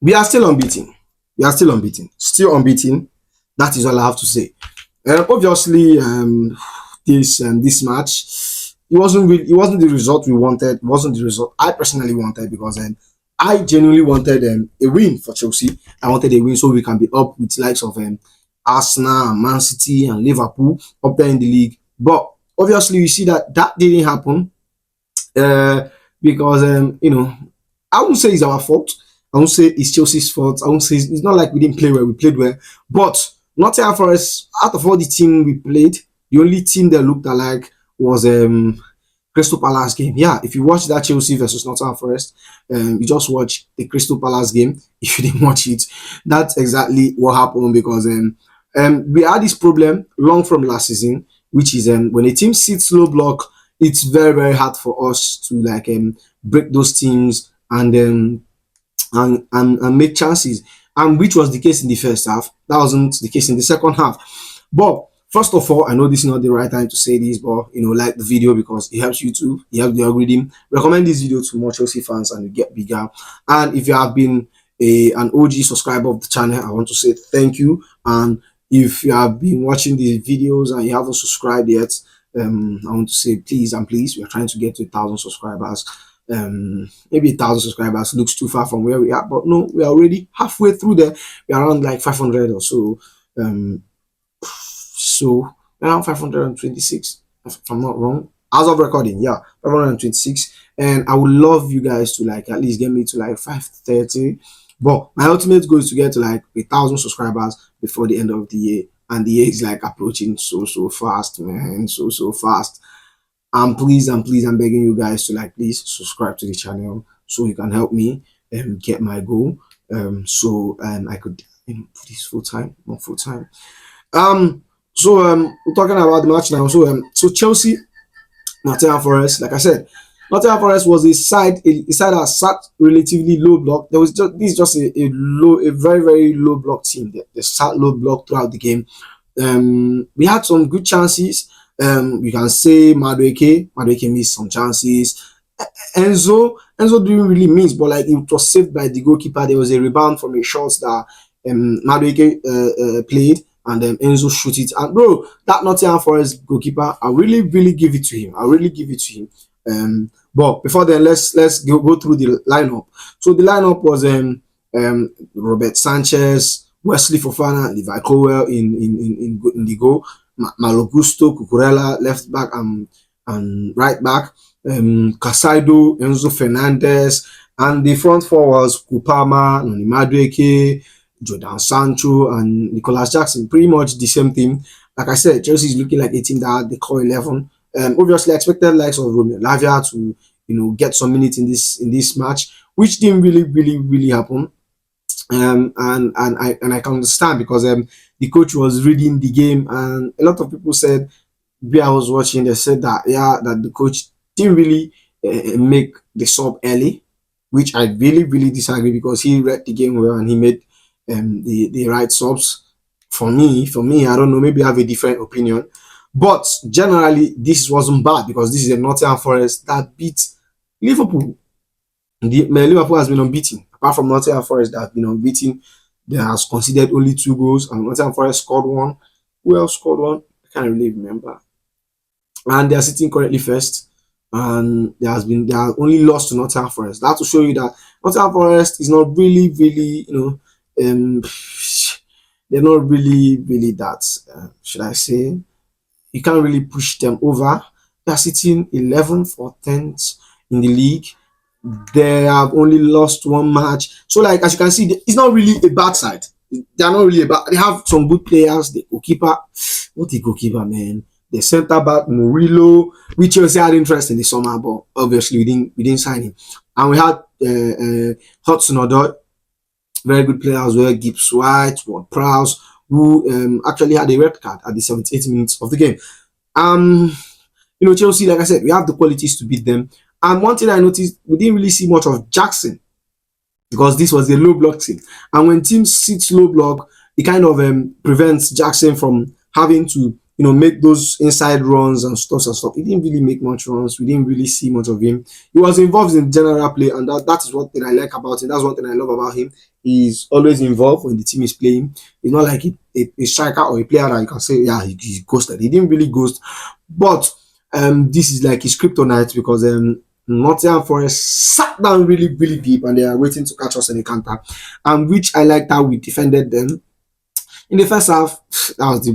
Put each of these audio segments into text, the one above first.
We are still unbeaten. We are still unbeaten. Still unbeaten. That is all I have to say. Obviously, this match, it wasn't the result we wanted. It wasn't the result I personally wanted, because I genuinely wanted a win for Chelsea. I wanted a win so we can be up with likes of Arsenal, and Man City, and Liverpool up there in the league. But obviously, you see that didn't happen, uh, because I won't say it's our fault. I won't say it's Chelsea's fault. I won't say it's not like we didn't play well. We played well, but Nottingham Forest, out of all the team we played, the only team that looked alike was Crystal Palace game. Yeah, if you watch that Chelsea versus Nottingham Forest, you just watch the Crystal Palace game. If you didn't watch it, that's exactly what happened, because we had this problem long from last season, which is when a team sits low block, it's very very hard for us to like break those teams and make chances, and which was the case in the first half. That wasn't the case in the second half. But first of all, I know this is not the right time to say this, but like the video, because it helps YouTube, it helps the algorithm. Recommend this video to more Chelsea fans and you get bigger. And if you have been an OG subscriber of the channel, I want to say thank you. And if you have been watching these videos and you haven't subscribed yet, I want to say please and please, we are trying to get to 1,000 subscribers. Maybe 1,000 subscribers looks too far from where we are, but no, we are already halfway through there. We are around like 500 or so. So around 526, if I'm not wrong, as of recording. Yeah, 526. And I would love you guys to like at least get me to like 530. But my ultimate goal is to get to like 1,000 subscribers before the end of the year. And the year is like approaching so fast, man. So fast. And please, I'm begging you guys to like please subscribe to the channel so you can help me get my goal. So I could do this full time, not full time. We're talking about the match now. So Chelsea, Nottingham Forest, like I said, Nottingham Forest was a side that sat relatively low block. There was just a very very low block team. They sat low block throughout the game. We had some good chances. You can say Madueke missed some chances. Enzo didn't really miss, but like it was saved by the goalkeeper. There was a rebound from a shot that Madueke played, and then Enzo shoot it. And bro, that Nottingham Forest goalkeeper, I really give it to him. But before then, let's go through the lineup. So the lineup was Robert Sanchez, Wesley Fofana, Levi Colwell in the goal. Malo Gusto, Cucurella, left back and right back, Casado, Enzo Fernandez, and the front four was Kupama, Noni Madueke, Jordan Sancho, and Nicholas Jackson. Pretty much the same team. Like I said, Chelsea is looking like a team that had the core 11. Obviously, I expected likes of Romeo Lavia to get some minutes in this match, which didn't really happen. And I can understand, because the coach was reading the game, and a lot of people said, I was watching, they said that that the coach didn't really make the sub early, which I really disagree, because he read the game well and he made the right subs. For me, I don't know, maybe I have a different opinion, but generally this wasn't bad, because this is a Nottingham Forest that beat Liverpool. Liverpool has been unbeaten. Apart from Nottingham Forest that have been unbeaten, they has conceded only 2 goals, and Nottingham Forest scored 1. Who else scored 1? I can't really remember. And they are sitting currently first, and they are only lost to Nottingham Forest. That to show you that Nottingham Forest is not really they're not really that. Should I say? You can't really push them over. They are sitting 11th or 10th in the league. They have only lost 1 match. So, like, as you can see, it's not really a bad side. They are not really a bad. They have some good players. The goalkeeper, what the goalkeeper, man. The centre back Murillo, which Chelsea had interest in the summer, but obviously we didn't sign him. And we had Hudson-Odoi, very good player as well. Gibbs White, Ward-Prowse, who actually had a red card at the 78 minutes of the game. Chelsea, like I said, we have the qualities to beat them. And one thing I noticed, we didn't really see much of Jackson, because this was a low block team. And when teams sit low block, it kind of prevents Jackson from having to, make those inside runs and stuff. He didn't really make much runs. We didn't really see much of him. He was involved in general play, and that is one thing I like about him. That's one thing I love about him. He's always involved when the team is playing. He's not like a striker or a player that you can say, yeah, he ghosted. He didn't really ghost, but this is like his kryptonite because Nottingham Forest sat down really, really deep and they are waiting to catch us in the counter. And which I liked how we defended them. In the first half, that was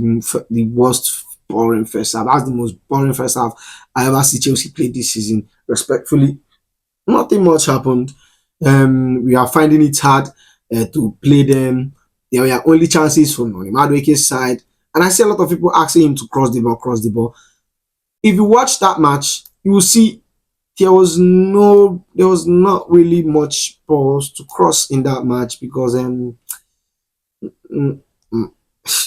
the worst boring first half. That's the most boring first half I ever see Chelsea play this season. Respectfully, nothing much happened. We are finding it hard to play them. There were only chances from Madueke's side. And I see a lot of people asking him to cross the ball, cross the ball. If you watch that match, you will see there was not really much balls to cross in that match because mm, mm,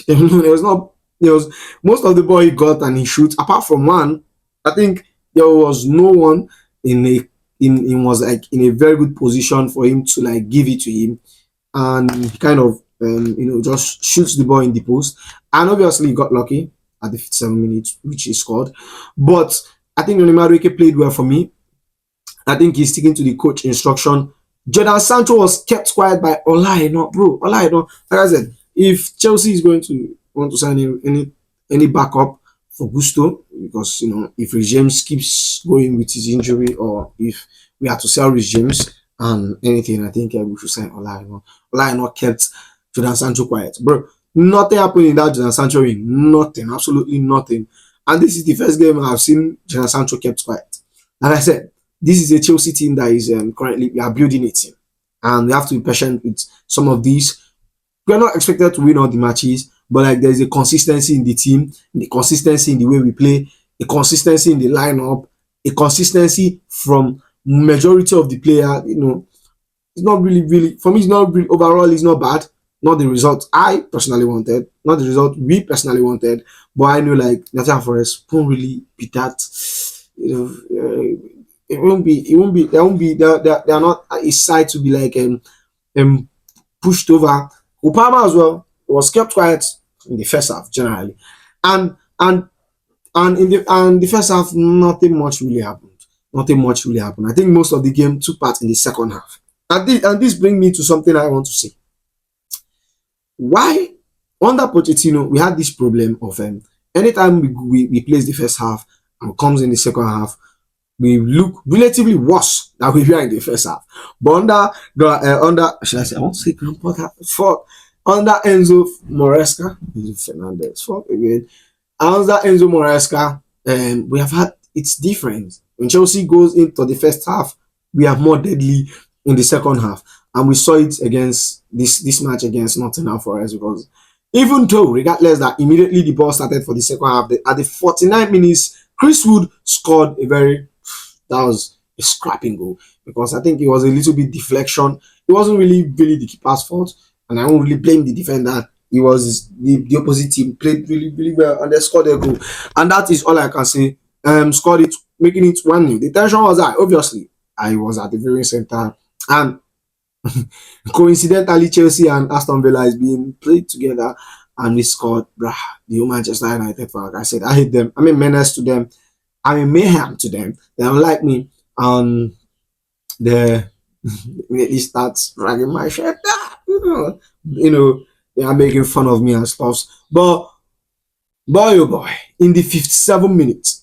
there was not there was most of the ball he got and he shoots apart from one. I think there was no one in a in was like in a very good position for him to like give it to him, and he kind of just shoots the ball in the post, and obviously he got lucky at the 57 minutes which he scored. But I think Madueke played well for me. I think he's sticking to the coach instruction. Jordan Sancho was kept quiet by Olaino, bro. Olaino, like I said, if Chelsea is going to want to sign any backup for Gusto, because if Rich James keeps going with his injury, or if we have to sell Rich James and anything, I think we should sign Olaino. Olaino kept Jordan Sancho quiet, bro. Nothing happened in that Jordan Sancho ring. Nothing, absolutely nothing. And this is the first game I've seen Jordan Sancho kept quiet. Like I said, this is a Chelsea team that is currently we are building a team, and we have to be patient with some of these. We are not expected to win all the matches, but like there's a consistency in the team, the consistency in the way we play, a consistency in the lineup, a consistency from majority of the player. It's not really for me. It's not really overall. It's not bad. Not the result I personally wanted, not the result we personally wanted, but I know like Nottingham Forest won't really be that. It won't be. It won't be. There won't be. They are not a side to be like pushed over. Upama as well was kept quiet in the first half generally, and and and the first half nothing much really happened. Nothing much really happened. I think most of the game took part in the second half, and this brings me to something I want to say. Why under Pochettino we had this problem of anytime we place the first half and comes in the second half we look relatively worse than we were in the first half. But under should I say I want to say Grandpa fuck under Enzo Maresca, Fernandez fuck again. Under Enzo Maresca, we have had it's different. When Chelsea goes into the first half, we are more deadly in the second half, and we saw it against this match against Nottingham Forest because even though regardless that immediately the ball started for the second half, at the 49 minutes, Chris Wood scored that was a scrapping goal because I think it was a little bit deflection. It wasn't really the keeper's fault, and I won't really blame the defender. It was the opposite team played really well and they scored a goal, and that is all I can say. Scored it, making it 1-0. The tension was high. Obviously, I was at the viewing center, and coincidentally, Chelsea and Aston Villa is being played together, and we scored. The Manchester United, like I said, I hate them. I'm a menace to them. I'm a mayhem to them. They don't like me. They immediately start dragging my shirt. They are making fun of me and stuff. But boy, oh boy, in the 57 minutes,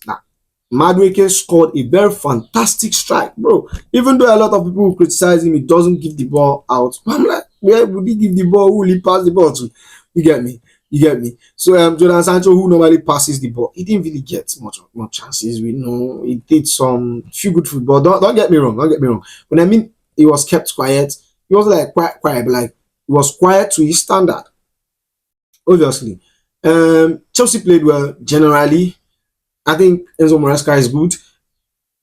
Madueke scored a very fantastic strike, bro. Even though a lot of people criticize him, he doesn't give the ball out. I'm like, where would he give the ball? Who will he pass the ball to? You get me? You get me? So Jordan Sancho, who normally passes the ball, he didn't really get much chances. We know he did some few good football. Don't get me wrong. Don't get me wrong. When I mean he was kept quiet, he wasn't like quiet, but like he was quiet to his standard. Obviously, Chelsea played well generally. I think Enzo Maresca is good.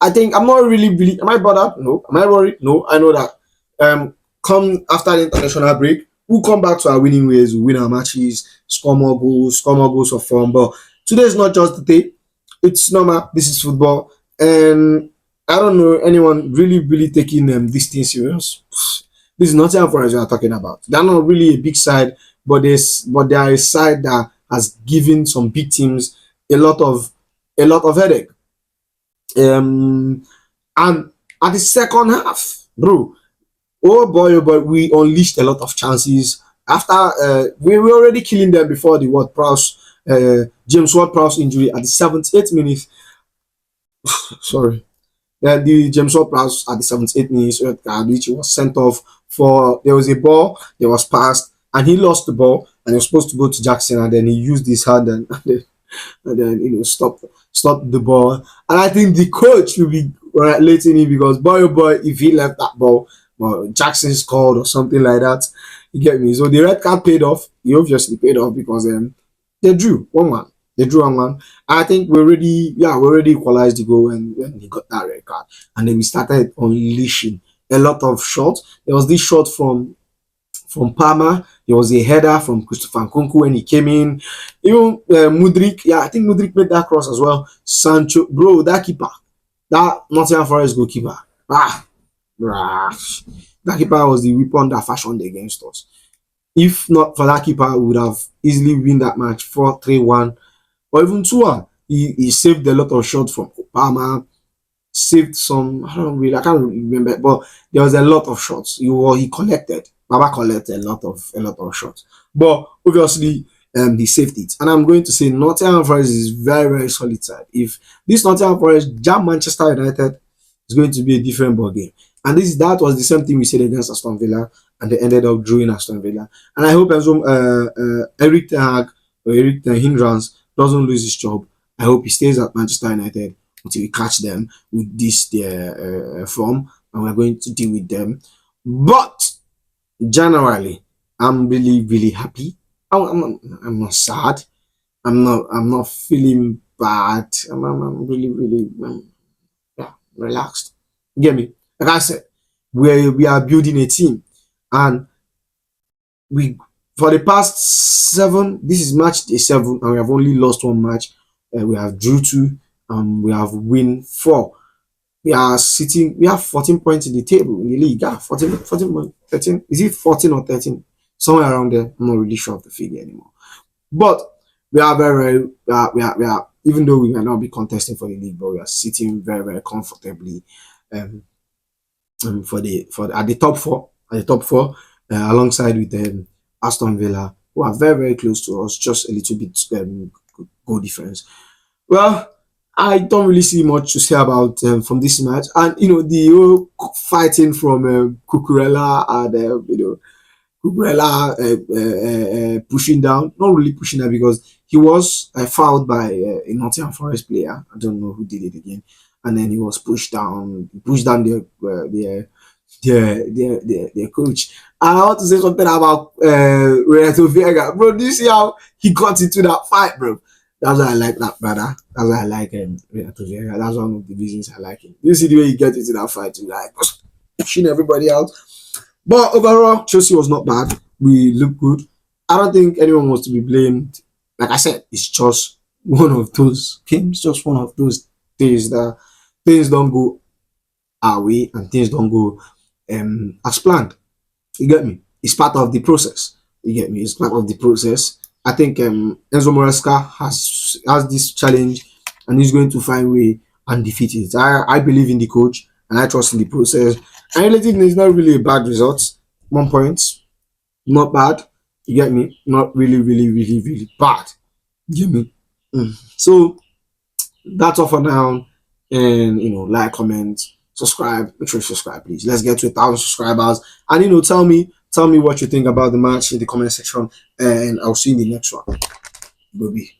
I think I'm not really. Am I bothered? No. Am I worried? No. I know that. Come after the international break, we'll come back to our winning ways, we'll win our matches, score more goals of form. But today is not just the day. It's normal. This is football, and I don't know anyone really taking this thing serious. This is not for us we are talking about. They're not really a big side, but they are a side that has given some big teams a lot of headache. And at the second half, bro, oh boy, we unleashed a lot of chances. After we were already killing them before the Ward-Prowse, James Ward-Prowse injury at the 78th minute. Sorry. The James Ward-Prowse at the 78th minute, red card, which was sent off for, there was a ball, there was passed, and he lost the ball, and he was supposed to go to Jackson, and then he used his hand and then stop the ball. And I think the coach will be letting him, because boy oh boy, if he left that ball, well, Jackson scored or something like that. You get me? So the red card paid off. He obviously paid off because they drew 1-1. They drew 1-1. I think we already equalized the goal when he got that red card, and then we started unleashing a lot of shots. There was this shot from Palmer. There was a header from Christopher Nkunku when he came in. Even Mudrik, I think Mudrik made that cross as well. Sancho, bro, that keeper, that Nottingham Forest goalkeeper, that keeper was the weapon that fashioned against us. If not for that keeper, we would have easily win that match 4-3-1 or even 2-1. He saved a lot of shots from Palmer, saved some, I can't remember, but there was a lot of shots. He collected. Baba collected a lot of shots. But obviously, he saved it. And I'm going to say Nottingham Forest is very, very solid side. If this Nottingham Forest jam Manchester United, it's going to be a different ball game. And that was the same thing we said against Aston Villa, and they ended up drawing Aston Villa. And I hope Eric Ten Hag or Eric Ten Hindrance doesn't lose his job. I hope he stays at Manchester United until we catch them with this their form, and we're going to deal with them. But generally, I'm really, really happy. I'm not sad. I'm not feeling bad. I'm really, really relaxed. You get me? Like I said, we are building a team, and we, for the past 7, this is match day 7, and we have only lost 1 match. We have drew 2, we have win 4. We have 14 points in the table in the league. 14 13. Is it 14 or 13? Somewhere around there. I'm not really sure of the figure anymore. But we are very, we are, even though we may not be contesting for the league, but we are sitting very, very comfortably at the top four, alongside with Aston Villa, who are very, very close to us, just a little bit goal difference. Well, I don't really see much to say about from this match, and the whole fighting from Cucurella and Cucurella pushing down, not really pushing down, because he was fouled by a Nottingham Forest player. I don't know who did it again, and then he was pushed down their coach. And I want to say something about Renato Vieira, bro. Do you see how he got into that fight, bro? That's why I like that brother. That's why I like Renato Vieira. That's one of the reasons I like him. You see the way he gets into that fight, like pushing everybody out. But overall, Chelsea was not bad. We look good. I don't think anyone wants to be blamed. Like I said, it's just one of those games, just one of those days that things don't go our way and things don't go as planned. You get me? It's part of the process. You get me? It's part of the process. I think Enzo Maresca has this challenge, and he's going to find a way and defeat it. I believe in the coach, and I trust in the process. And relatively, it's not really a bad result. 1 point, not bad. You get me? Not really, really, really, really bad. You get me? So that's all for now. And like, comment, subscribe. Make sure you subscribe, please. Let's get to 1,000 subscribers. And tell me what you think about the match in the comment section. And I'll see you in the next one. Bobby.